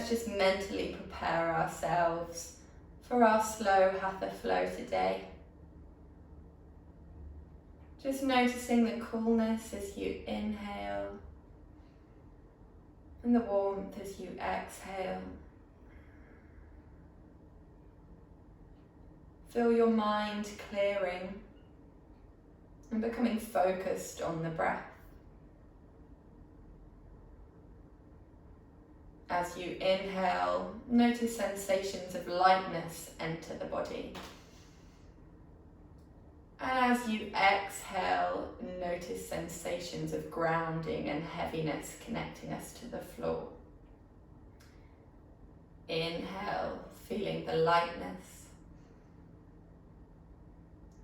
let's just mentally prepare ourselves for our slow Hatha flow today. Just noticing the coolness as you inhale and the warmth as you exhale. Feel your mind clearing and becoming focused on the breath. As you inhale, notice sensations of lightness enter the body. And as you exhale, notice sensations of grounding and heaviness connecting us to the floor. Inhale, feeling the lightness.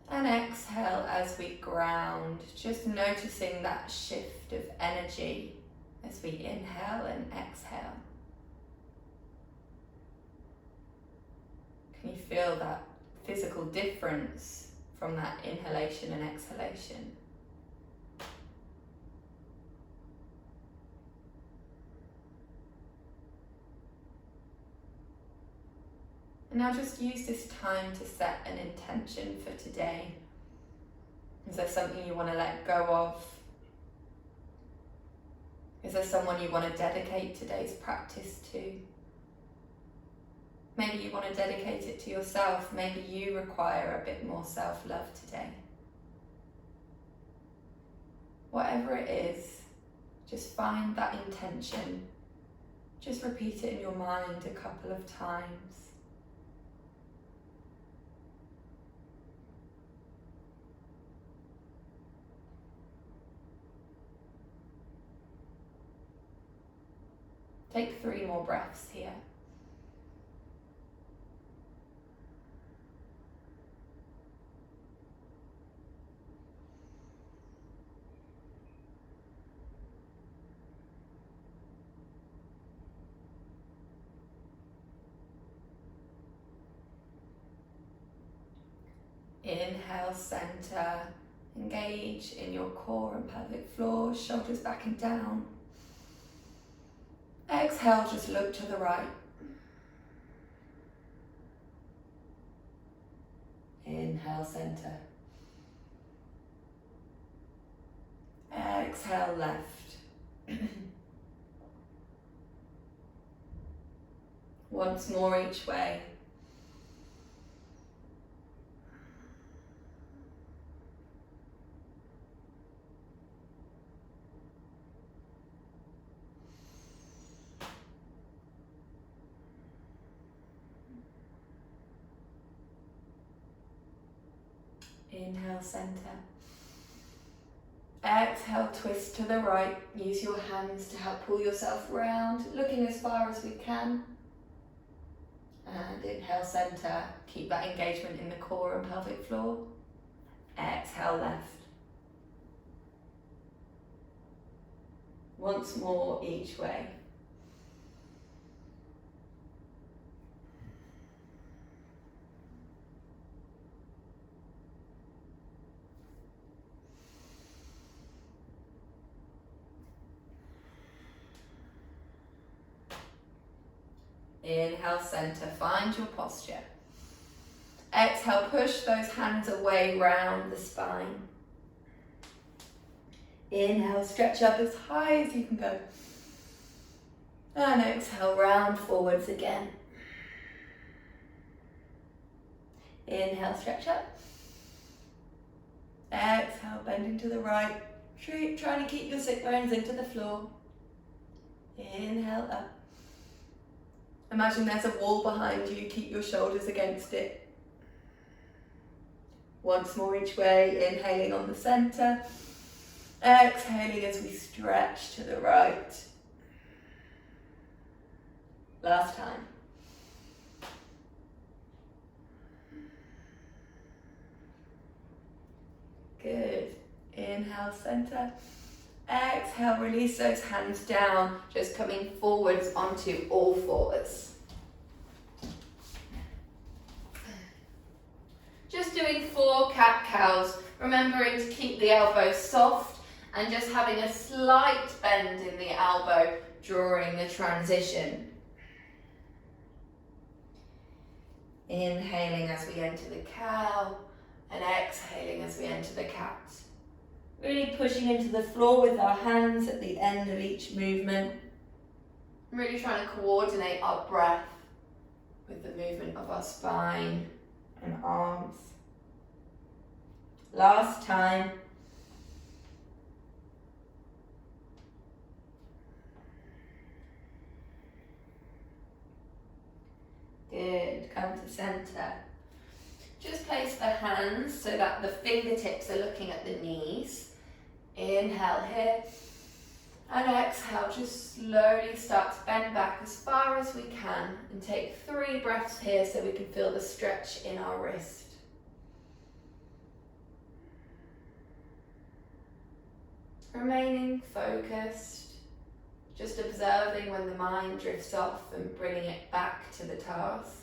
And exhale as we ground, just noticing that shift of energy as we inhale and exhale. Can you feel that physical difference from that inhalation and exhalation? And now just use this time to set an intention for today. Is there something you want to let go of? Is there someone you want to dedicate today's practice to? Maybe you want to dedicate it to yourself. Maybe you require a bit more self-love today. Whatever it is, just find that intention. Just repeat it in your mind a couple of times. Take 3 more breaths here. Inhale, center, engage in your core and pelvic floor, shoulders back and down. Exhale, just look to the right. Inhale, center. Exhale, left. Once more each way. Inhale, center. Exhale, twist to the right. Use your hands to help pull yourself round, looking as far as we can. And inhale, center. Keep that engagement in the core and pelvic floor. Exhale, left. Once more each way. Inhale, center, find your posture. Exhale, push those hands away round the spine. Inhale, stretch up as high as you can go. And exhale, round forwards again. Inhale, stretch up. Exhale, bending to the right. Trying to keep your sit bones into the floor. Inhale, up. Imagine there's a wall behind you, keep your shoulders against it. Once more each way, inhaling on the center. Exhaling as we stretch to the right. Last time. Good. Inhale, center. Exhale, release those hands down, just coming forwards onto all fours. Just doing 4 cat-cows, remembering to keep the elbows soft and just having a slight bend in the elbow during the transition. Inhaling as we enter the cow and exhaling as we enter the cat. Really pushing into the floor with our hands at the end of each movement. Really trying to coordinate our breath with the movement of our spine and arms. Last time. Good, come to center. Just place the hands so that the fingertips are looking at the knees. Inhale here. And exhale, just slowly start to bend back as far as we can and take 3 breaths here so we can feel the stretch in our wrist. Remaining focused, just observing when the mind drifts off and bringing it back to the task.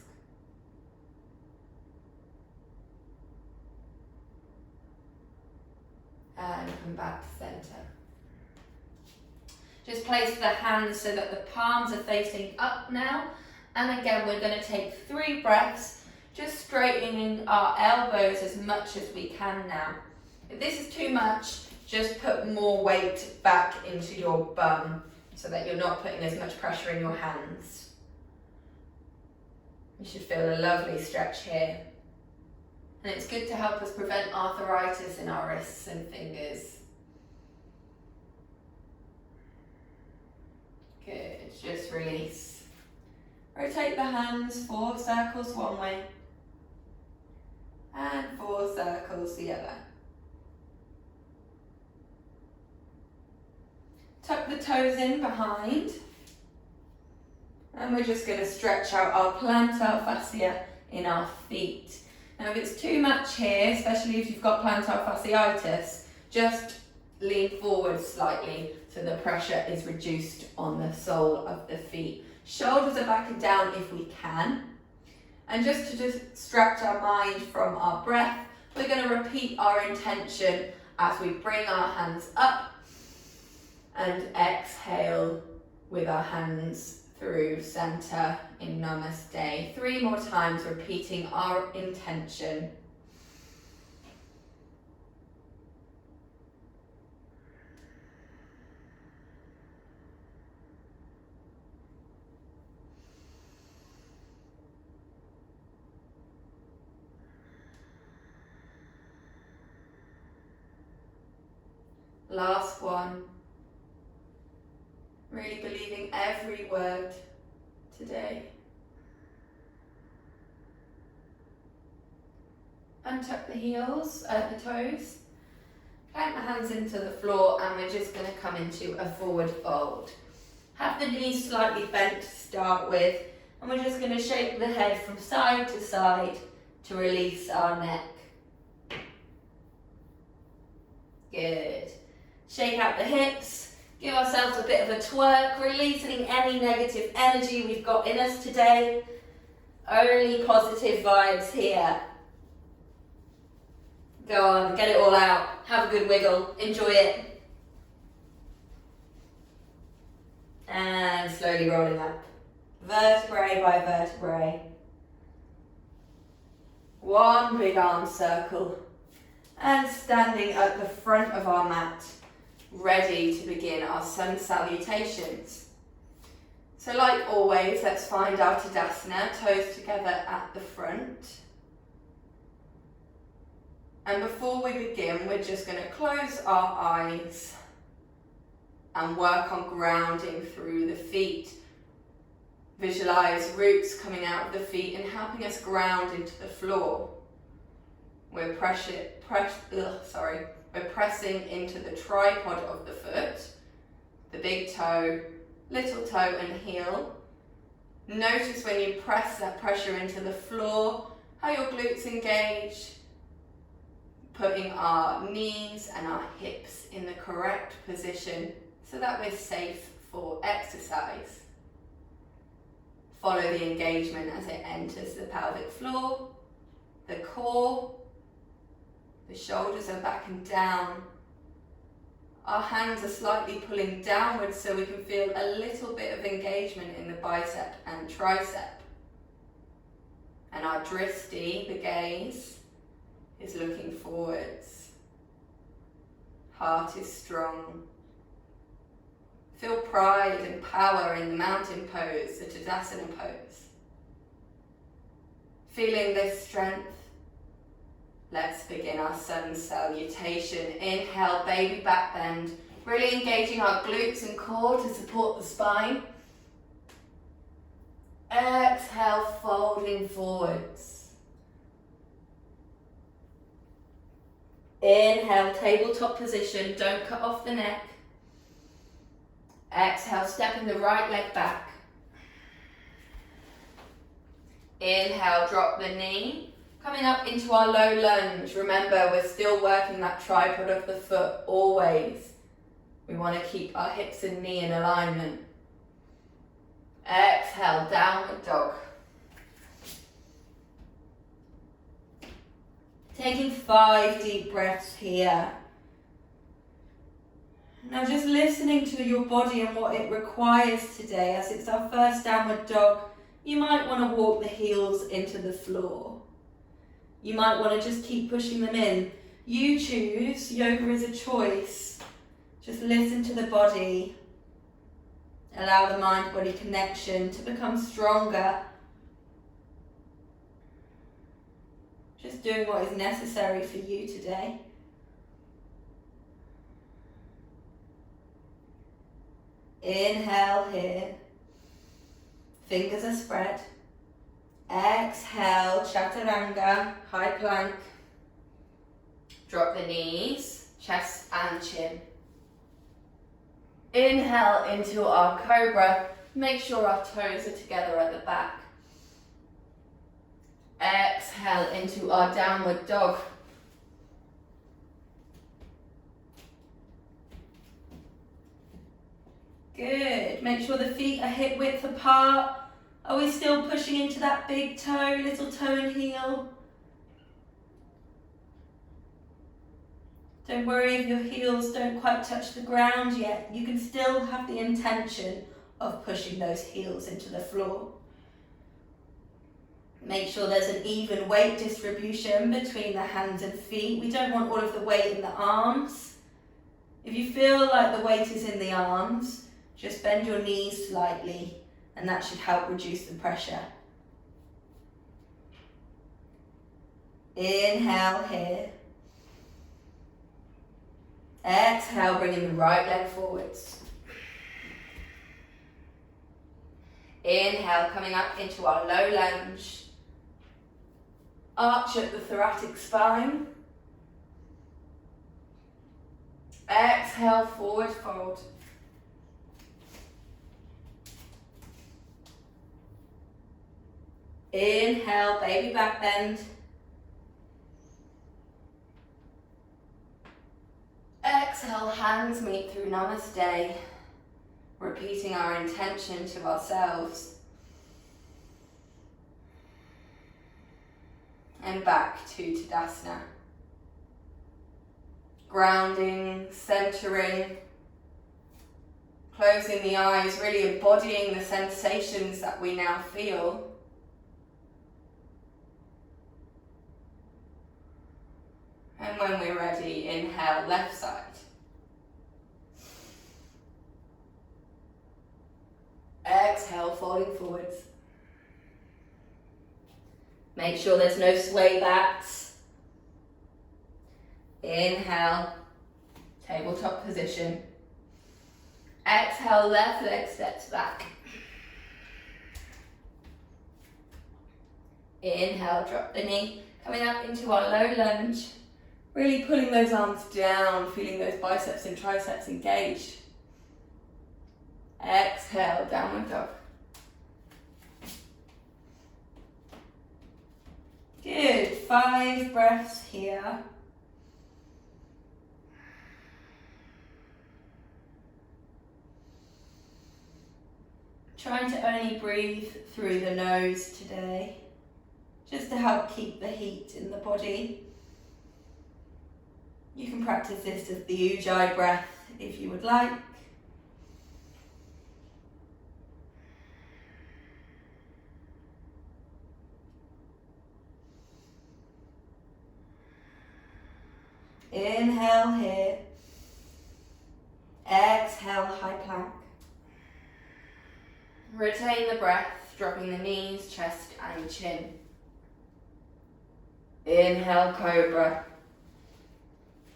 And come back to center. Just place the hands so that the palms are facing up now. And again, we're going to take 3 breaths, just straightening our elbows as much as we can now. If this is too much, just put more weight back into your bum so that you're not putting as much pressure in your hands. You should feel a lovely stretch here. And it's good to help us prevent arthritis in our wrists and fingers. Good, just release. Rotate the hands 4 circles one way and 4 circles the other. Tuck the toes in behind. And we're just going to stretch out our plantar fascia in our feet. Now if it's too much here, especially if you've got plantar fasciitis, just lean forward slightly so the pressure is reduced on the sole of the feet. Shoulders are back and down if we can. And just to distract our mind from our breath, we're going to repeat our intention as we bring our hands up and exhale with our hands through center in Namaste. 3 more times, repeating our intention. Last one. Really believing every word today. Untuck the heels, the toes. Plant the hands into the floor and we're just going to come into a forward fold. Have the knees slightly bent to start with and we're just going to shake the head from side to side to release our neck. Good. Shake out the hips. Give ourselves a bit of a twerk, releasing any negative energy we've got in us today. Only positive vibes here. Go on, get it all out. Have a good wiggle. Enjoy it. And slowly rolling up. Vertebrae by vertebrae. One big arm circle. And standing at the front of our mat, ready to begin our sun salutations. So like always, let's find our Tadasana, toes together at the front. And before we begin, we're just going to close our eyes and work on grounding through the feet. Visualize roots coming out of the feet and helping us ground into the floor. We're pressing into the tripod of the foot, the big toe, little toe and heel. Notice when you press that pressure into the floor, how your glutes engage, putting our knees and our hips in the correct position so that we're safe for exercise. Follow the engagement as it enters the pelvic floor, the core. The shoulders are back and down. Our hands are slightly pulling downwards so we can feel a little bit of engagement in the bicep and tricep. And our drishti, the gaze, is looking forwards. Heart is strong. Feel pride and power in the mountain pose, the Tadasana pose. Feeling this strength, let's begin our sun salutation. Inhale, baby back bend. Really engaging our glutes and core to support the spine. Exhale, folding forwards. Inhale, tabletop position, don't cut off the neck. Exhale, stepping the right leg back. Inhale, drop the knee. Coming up into our low lunge. Remember, we're still working that tripod of the foot always. We want to keep our hips and knee in alignment. Exhale, downward dog. Taking 5 deep breaths here. Now just listening to your body and what it requires today. As it's our first downward dog, you might want to walk the heels into the floor. You might want to just keep pushing them in. You choose. Yoga is a choice. Just listen to the body. Allow the mind-body connection to become stronger. Just doing what is necessary for you today. Inhale here. Fingers are spread. Exhale, chaturanga, high plank. Drop the knees, chest and chin. Inhale into our cobra. Make sure our toes are together at the back. Exhale into our downward dog. Good. Make sure the feet are hip width apart. Are we still pushing into that big toe, little toe and heel? Don't worry if your heels don't quite touch the ground yet. You can still have the intention of pushing those heels into the floor. Make sure there's an even weight distribution between the hands and feet. We don't want all of the weight in the arms. If you feel like the weight is in the arms, just bend your knees slightly and that should help reduce the pressure. Inhale here. Exhale, bringing the right leg forwards. Inhale, coming up into our low lunge. Arch at the thoracic spine. Exhale, forward fold. Inhale, baby back bend. Exhale, hands meet through Namaste. Repeating our intention to ourselves. And back to Tadasana. Grounding, centering, closing the eyes, really embodying the sensations that we now feel. And when we're ready, inhale, left side. Exhale, folding forwards. Make sure there's no sway backs. Inhale, tabletop position. Exhale, left leg steps back. Inhale, drop the knee. Coming up into our low lunge. Really pulling those arms down, feeling those biceps and triceps engage. Exhale, downward dog. Good, 5 breaths here. Trying to only breathe through the nose today, just to help keep the heat in the body. You can practice this as the Ujjayi breath if you would like. Inhale here. Exhale, high plank. Retain the breath, dropping the knees, chest and chin. Inhale, cobra.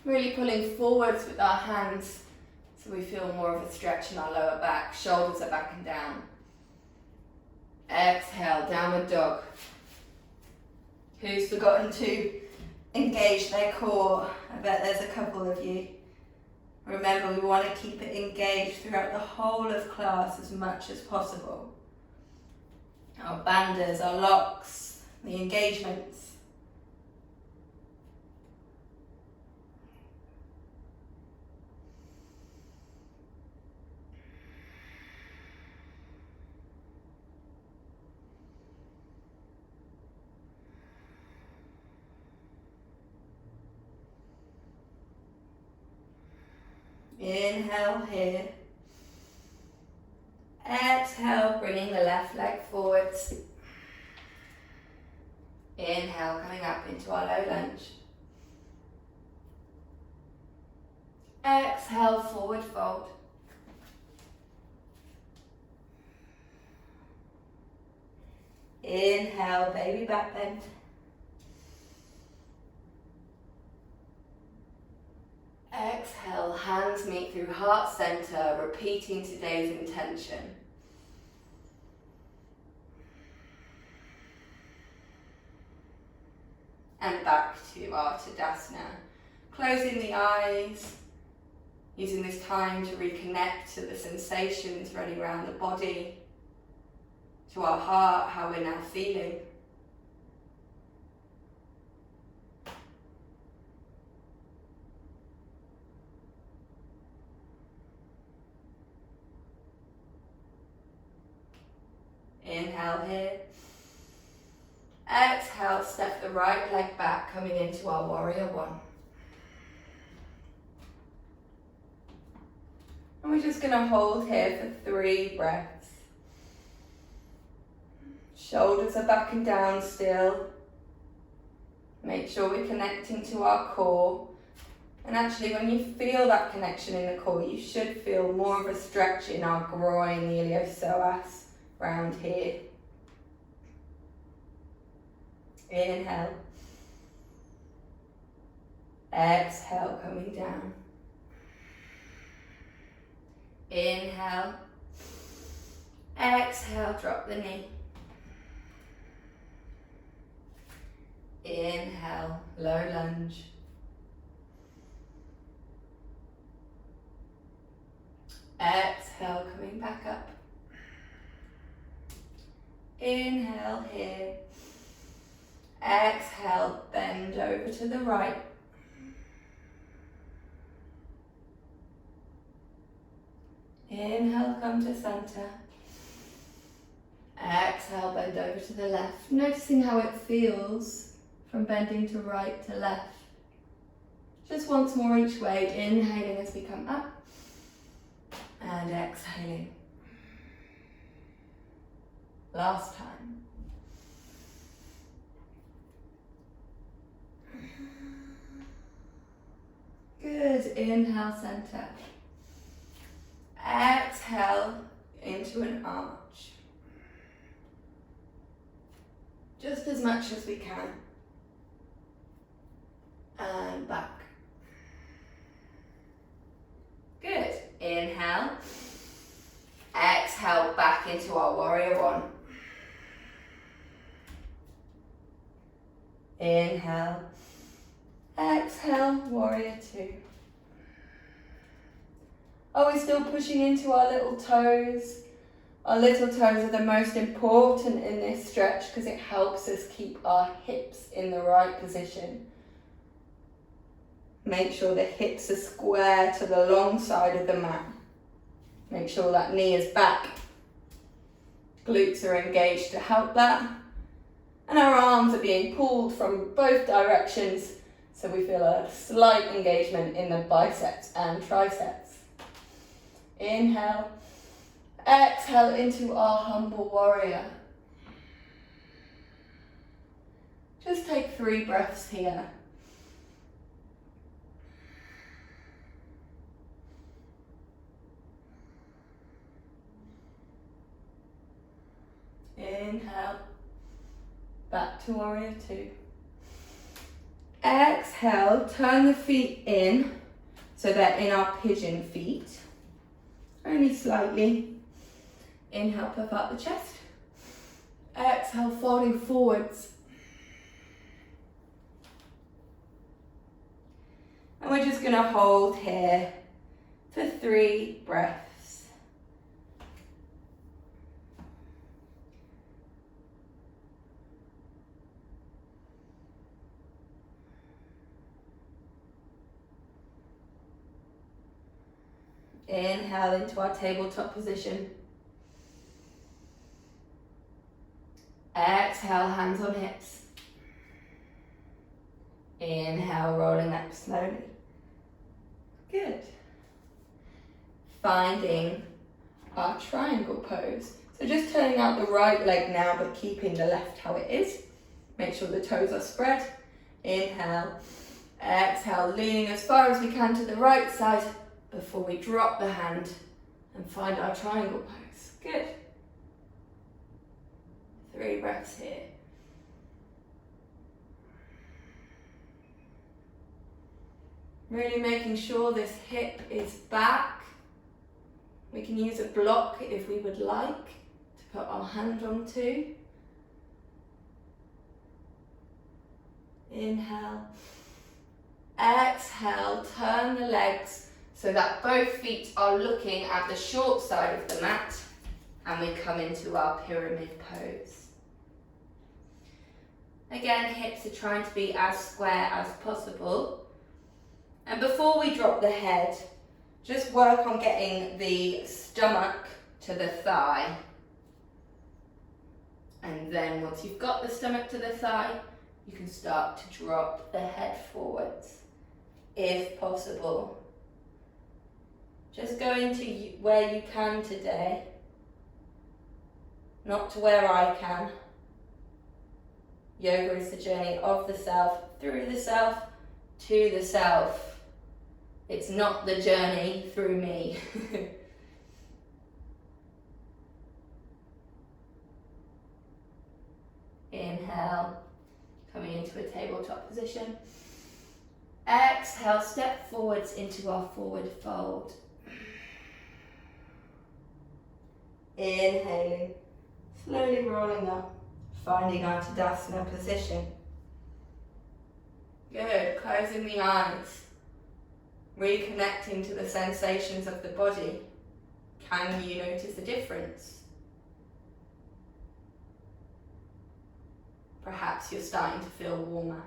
Really pulling forwards with our hands so we feel more of a stretch in our lower back. Shoulders are back and down. Exhale, downward dog. Who's forgotten to engage their core? I bet there's a couple of you. Remember, we want to keep it engaged throughout the whole of class as much as possible. Our bandhas, our locks, the engagements. Inhale here. Exhale, bringing the left leg forwards. Inhale, coming up into our low lunge. Exhale, forward fold. Inhale, baby back bend. Exhale, hands meet through heart center, repeating today's intention. And back to our Tadasana. Closing the eyes, using this time to reconnect to the sensations running around the body, to our heart, how we're now feeling. Inhale here. Exhale, step the right leg back, coming into our warrior one. And we're just going to hold here for 3 breaths. Shoulders are back and down still. Make sure we're connecting to our core. And actually, when you feel that connection in the core, you should feel more of a stretch in our groin, the iliopsoas. Round here. Inhale. Exhale, coming down. Inhale. Exhale, drop the knee. Inhale, low lunge. Exhale, coming back up. Inhale here. Exhale, bend over to the right. Inhale, come to center. Exhale, bend over to the left. Noticing how it feels from bending to right to left. Just once more each way, inhaling as we come up and exhaling. Last time. Good. Inhale, center. Exhale into an arch. Just as much as we can. And back. Good. Inhale. Exhale back into our warrior one. Inhale. Exhale, warrior two. Are we still pushing into our little toes? Our little toes are the most important in this stretch because it helps us keep our hips in the right position. Make sure the hips are square to the long side of the mat. Make sure that knee is back. Glutes are engaged to help that. And our arms are being pulled from both directions so we feel a slight engagement in the biceps and triceps. Inhale. Exhale into our humble warrior. Just take 3 breaths here. Inhale. Back to warrior two. Exhale, turn the feet in so they're in our pigeon feet. Only slightly. Inhale, puff out the chest. Exhale, folding forwards. And we're just going to hold here for 3 breaths. Inhale into our tabletop position. Exhale, hands on hips. Inhale, rolling up slowly. Good. Finding our triangle pose. So just turning out the right leg now, but keeping the left how it is. Make sure the toes are spread. Inhale. Exhale, leaning as far as we can to the right side before we drop the hand and find our triangle pose. Good. 3 breaths here. Really making sure this hip is back. We can use a block if we would like to put our hand onto. Inhale. Exhale, turn the legs so that both feet are looking at the short side of the mat, and we come into our pyramid pose. Again, hips are trying to be as square as possible. And before we drop the head, just work on getting the stomach to the thigh. And then once you've got the stomach to the thigh, you can start to drop the head forwards, if possible. Just go into where you can today, not to where I can. Yoga is the journey of the self, through the self, to the self. It's not the journey through me. Inhale, coming into a tabletop position. Exhale, step forwards into our forward fold. Inhaling, slowly rolling up, finding our Tadasana position. Good, closing the eyes, reconnecting to the sensations of the body. Can you notice a difference? Perhaps you're starting to feel warmer.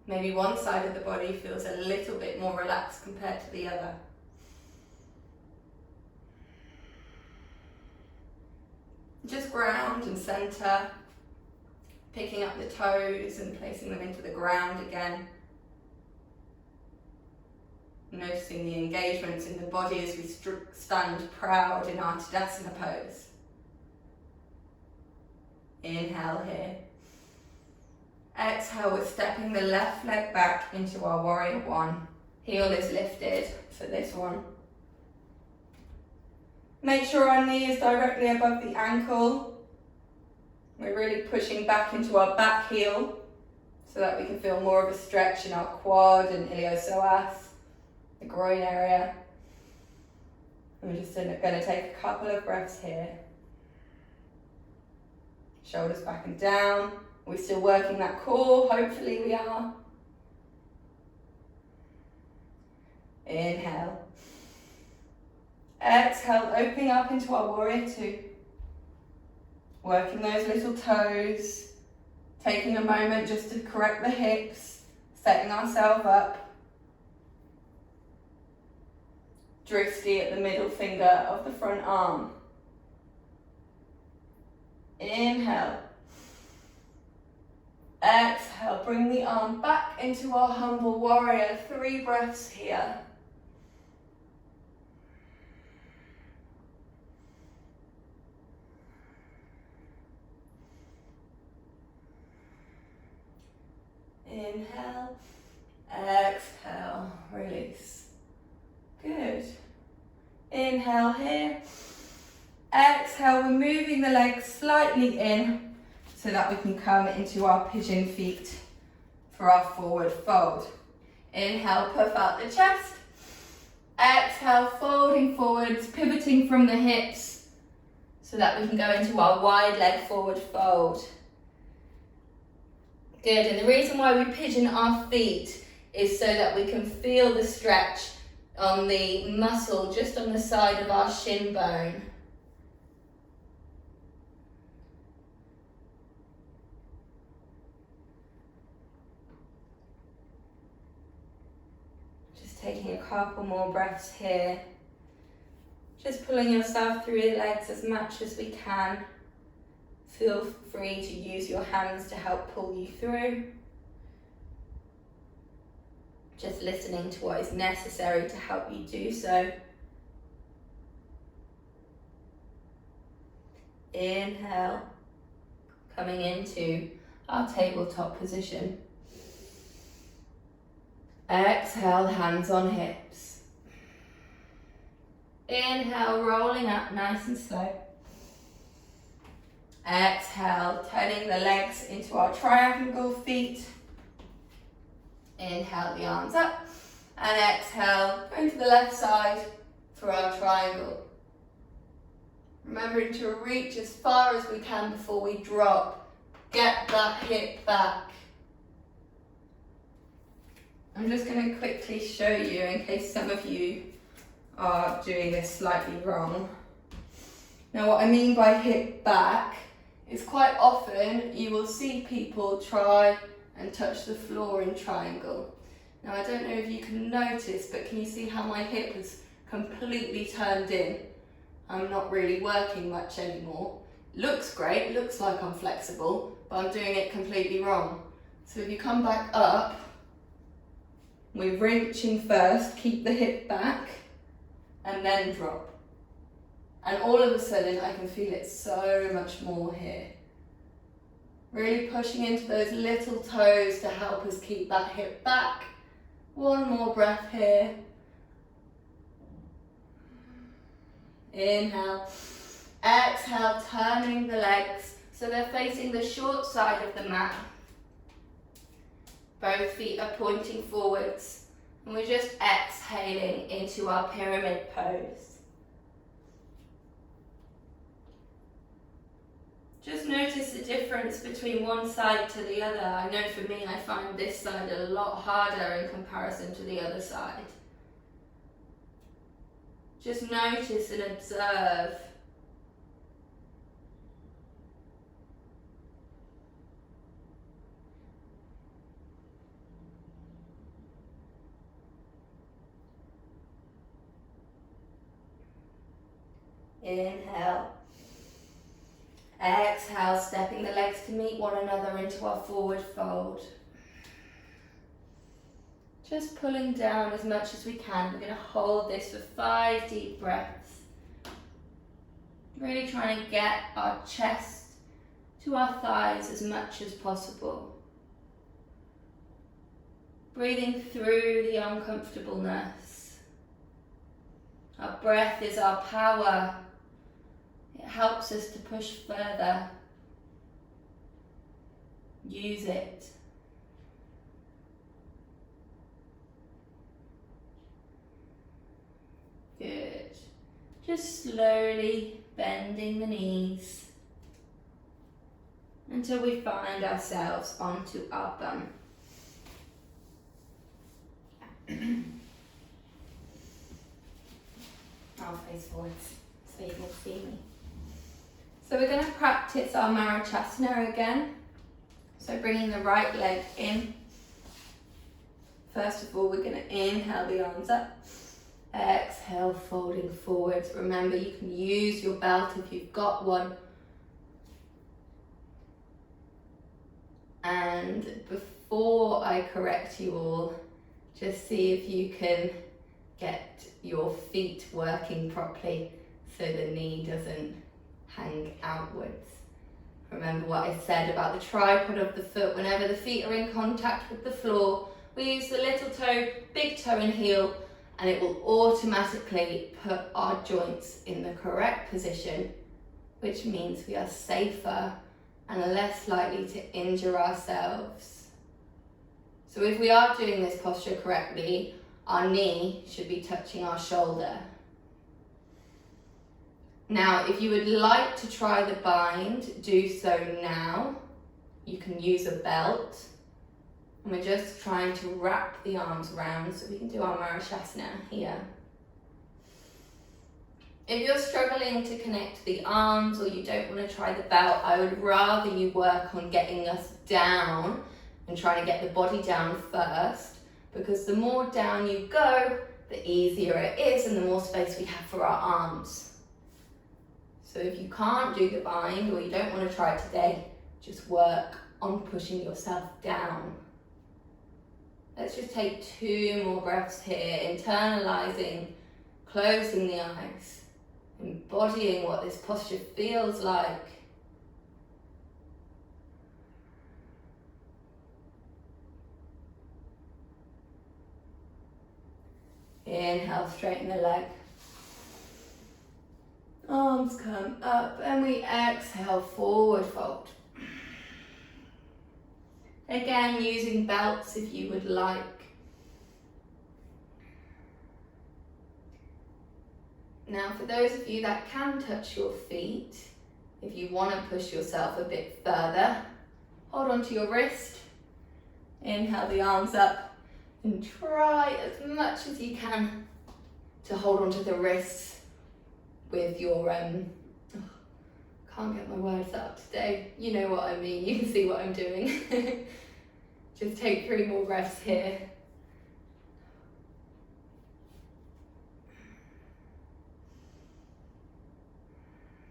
Maybe one side of the body feels a little bit more relaxed compared to the other. Just ground and center, picking up the toes and placing them into the ground again. Noticing the engagements in the body as we stand proud in our Tadasana pose. Inhale here. Exhale, we're stepping the left leg back into our warrior one. Heel is lifted for this one. Make sure our knee is directly above the ankle. We're really pushing back into our back heel so that we can feel more of a stretch in our quad and iliopsoas, the groin area. And we're just going to take a couple of breaths here. Shoulders back and down. Are we still working that core? Hopefully we are. Inhale. Exhale, opening up into our warrior two. Working those little toes. Taking a moment just to correct the hips. Setting ourselves up. Drishti at the middle finger of the front arm. Inhale. Exhale, bring the arm back into our humble warrior. 3 breaths here. Inhale, exhale, release. Good. Inhale here. Exhale, we're moving the legs slightly in so that we can come into our pigeon feet for our forward fold. Inhale, puff out the chest. Exhale, folding forwards, pivoting from the hips so that we can go into our wide leg forward fold. Good, and the reason why we pigeon our feet is so that we can feel the stretch on the muscle just on the side of our shin bone. Just taking a couple more breaths here. Just pulling yourself through the legs as much as we can. Feel free to use your hands to help pull you through. Just listening to what is necessary to help you do so. Inhale, coming into our tabletop position. Exhale, hands on hips. Inhale, rolling up nice and slow. Exhale, turning the legs into our triangle feet. Inhale, the arms up. And exhale, going to the left side for our triangle. Remembering to reach as far as we can before we drop. Get that hip back. I'm just going to quickly show you in case some of you are doing this slightly wrong. Now what I mean by hip back is quite often you will see people try and touch the floor in triangle. Now I don't know if you can notice, but can you see how my hip is completely turned in? I'm not really working much anymore. Looks great, looks like I'm flexible, but I'm doing it completely wrong. So if you come back up, we're reaching first, keep the hip back, and then drop. And all of a sudden I can feel it so much more here. Really pushing into those little toes to help us keep that hip back. One more breath here. Inhale. Exhale, turning the legs so they're facing the short side of the mat. Both feet are pointing forwards. And we're just exhaling into our pyramid pose. Just notice the difference between one side to the other. I know for me, I find this side a lot harder in comparison to the other side. Just notice and observe. Inhale. Exhale, stepping the legs to meet one another into our forward fold. Just pulling down as much as we can. We're going to hold this for 5 deep breaths. Really trying to get our chest to our thighs as much as possible. Breathing through the uncomfortableness. Our breath is our power. It helps us to push further. Use it. Good. Just slowly bending the knees until we find ourselves onto our bum. I'll face forwards so you can see me. So we're going to practice our Marachasana again. So bringing the right leg in. First of all, we're going to inhale the arms up. Exhale, folding forwards. Remember, you can use your belt if you've got one. And before I correct you all, just see if you can get your feet working properly so the knee doesn't hang outwards. Remember what I said about the tripod of the foot. Whenever the feet are in contact with the floor, we use the little toe, big toe and heel, and it will automatically put our joints in the correct position which means we are safer and less likely to injure ourselves. So if we are doing this posture correctly, our knee should be touching our shoulder. Now, if you would like to try the bind, do so now. You can use a belt. And we're just trying to wrap the arms around so we can do our Marishasana here. If you're struggling to connect the arms or you don't want to try the belt, I would rather you work on getting us down and trying to get the body down first, because the more down you go, the easier it is and the more space we have for our arms. So if you can't do the bind or you don't want to try it today, just work on pushing yourself down. Let's just take 2 more breaths here, internalizing, closing the eyes, embodying what this posture feels like. Inhale, straighten the leg. Arms come up and we exhale, forward fold. Again, using belts if you would like. Now, for those of you that can touch your feet, if you want to push yourself a bit further, hold on to your wrist. Inhale the arms up and try as much as you can to hold on to the wrists with your, can't get my words out today. You know what I mean, you can see what I'm doing. Just take 3 more breaths here.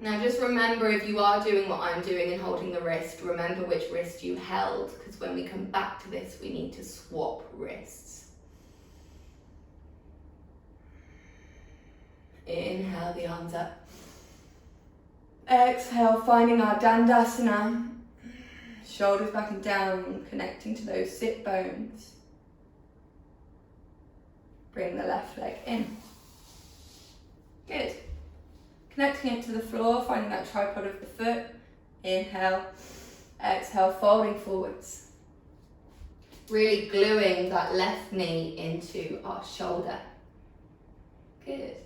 Now just remember, if you are doing what I'm doing and holding the wrist, remember which wrist you held, because when we come back to this, we need to swap wrists. Inhale the arms up. Exhale, finding our Dandasana. Shoulders back and down, connecting to those sit bones. Bring the left leg in. Good. Connecting it to the floor, finding that tripod of the foot. Inhale, exhale, folding forwards. Really gluing that left knee into our shoulder. Good.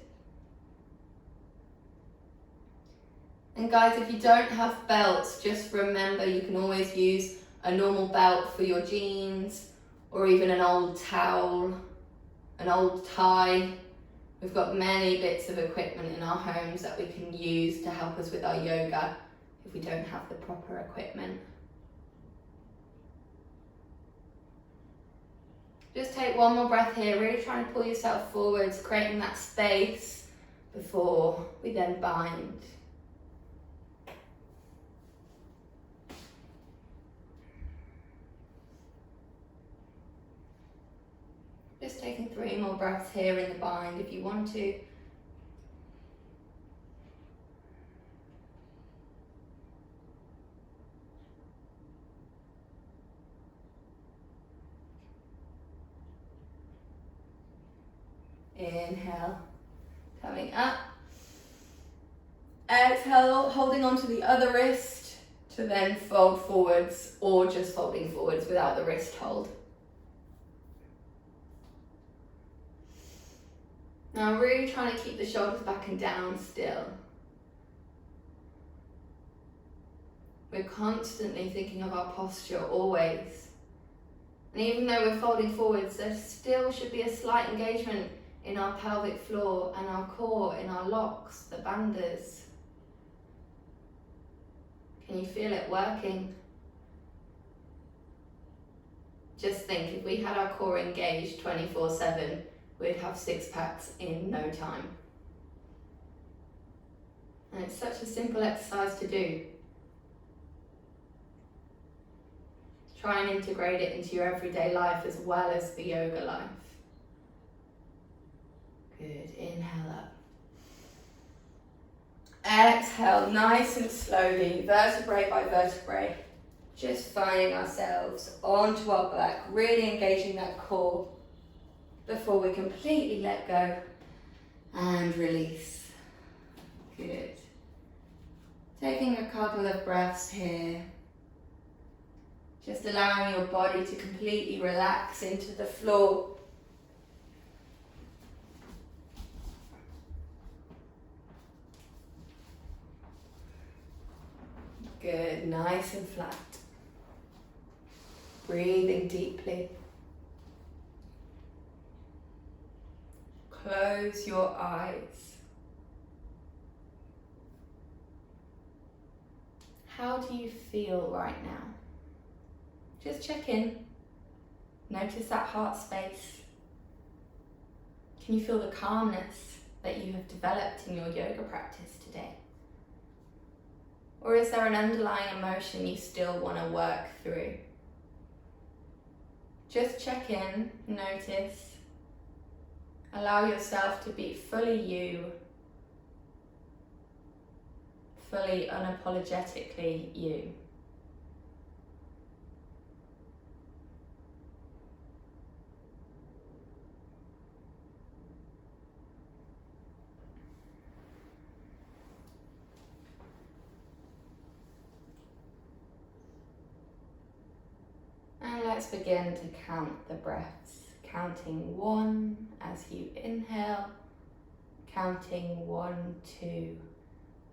And guys, if you don't have belts, just remember you can always use a normal belt for your jeans, or even an old towel, an old tie. We've got many bits of equipment in our homes that we can use to help us with our yoga if we don't have the proper equipment. Just take 1 more breath here, really trying to pull yourself forwards, creating that space before we then bind. Just taking 3 more breaths here in the bind if you want to. Inhale, coming up. Exhale, holding on to the other wrist to then fold forwards, or just folding forwards without the wrist hold. Now really trying to keep the shoulders back and down still. We're constantly thinking of our posture always. And even though we're folding forwards, there still should be a slight engagement in our pelvic floor and our core, in our locks, the bandhas. Can you feel it working? Just think, if we had our core engaged 24/7, we'd have 6 packs in no time. And it's such a simple exercise to do. Try and integrate it into your everyday life as well as the yoga life. Good, inhale up. Exhale, nice and slowly, vertebrae by vertebrae. Just finding ourselves onto our back, really engaging that core before we completely let go and release. Good. Taking a couple of breaths here. Just allowing your body to completely relax into the floor. Good, nice and flat. Breathing deeply. Close your eyes. How do you feel right now? Just check in. Notice that heart space. Can you feel the calmness that you have developed in your yoga practice today? Or is there an underlying emotion you still want to work through? Just check in, notice. Allow yourself to be fully you, fully unapologetically you. And let's begin to count the breaths. Counting 1 as you inhale, counting 1, 2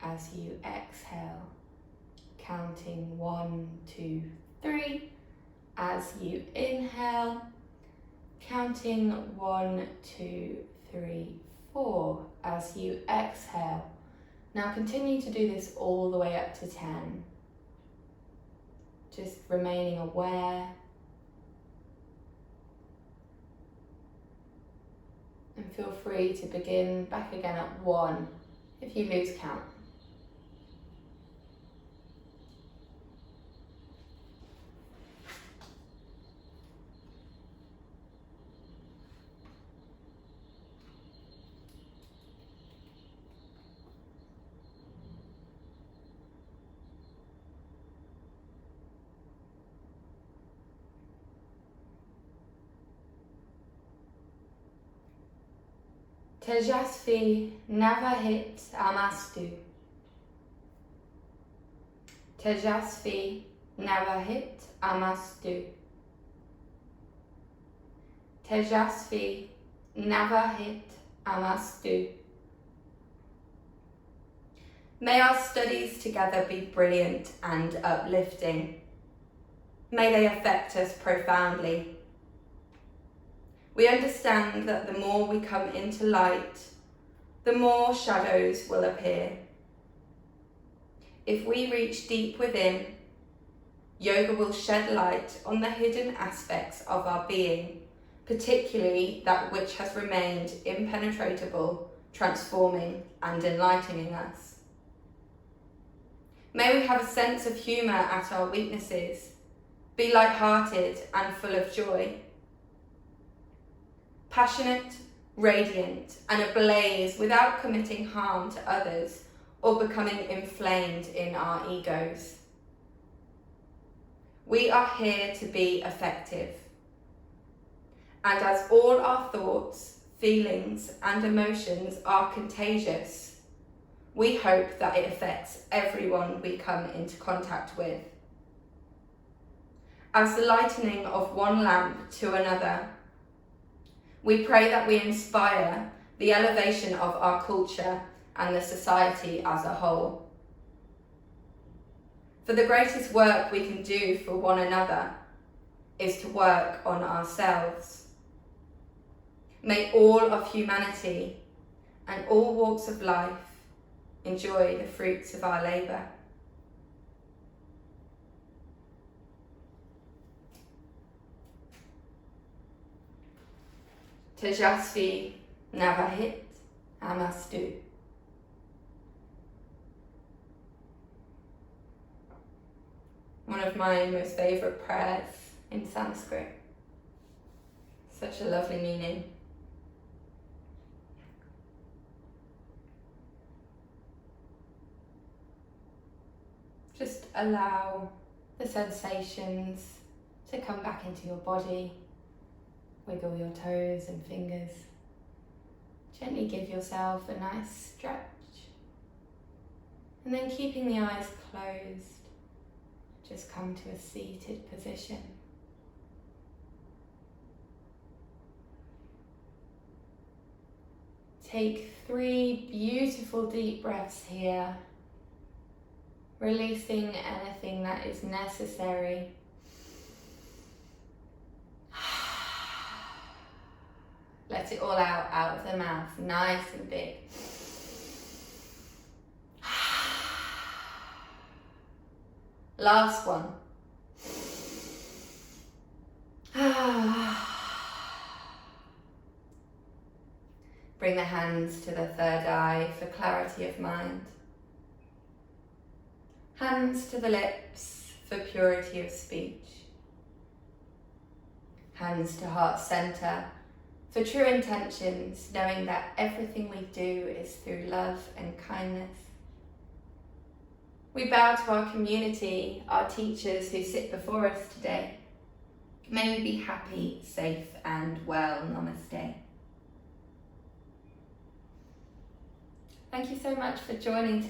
as you exhale, counting 1, 2, 3 as you inhale, counting 1, 2, 3, 4 as you exhale. Now continue to do this all the way up to 10. Just remaining aware. And feel free to begin back again at 1 if you lose count. Tejasvi Navahit Amastu. Tejasvi Navahit Amastu. Tejasvi Navahit Amastu. May our studies together be brilliant and uplifting. May they affect us profoundly. We understand that the more we come into light, the more shadows will appear. If we reach deep within, yoga will shed light on the hidden aspects of our being, particularly that which has remained impenetrable, transforming and enlightening us. May we have a sense of humour at our weaknesses, be light-hearted and full of joy. Passionate, radiant, and ablaze without committing harm to others or becoming inflamed in our egos. We are here to be effective. And as all our thoughts, feelings, and emotions are contagious, we hope that it affects everyone we come into contact with. As the lightening of one lamp to another, we pray that we inspire the elevation of our culture and the society as a whole. For the greatest work we can do for one another is to work on ourselves. May all of humanity and all walks of life enjoy the fruits of our labour. Tejasvi Navahit Amastu. One of my most favourite prayers in Sanskrit. Such a lovely meaning. Just allow the sensations to come back into your body. Wiggle your toes and fingers. Gently give yourself a nice stretch. And then keeping the eyes closed, just come to a seated position. Take 3 beautiful deep breaths here, releasing anything that is necessary. Let it all out of the mouth, nice and big. Last one. Bring the hands to the third eye for clarity of mind. Hands to the lips for purity of speech. Hands to heart center for true intentions, knowing that everything we do is through love and kindness. We bow to our community, our teachers who sit before us today. May we be happy, safe and well. Namaste. Thank you so much for joining today.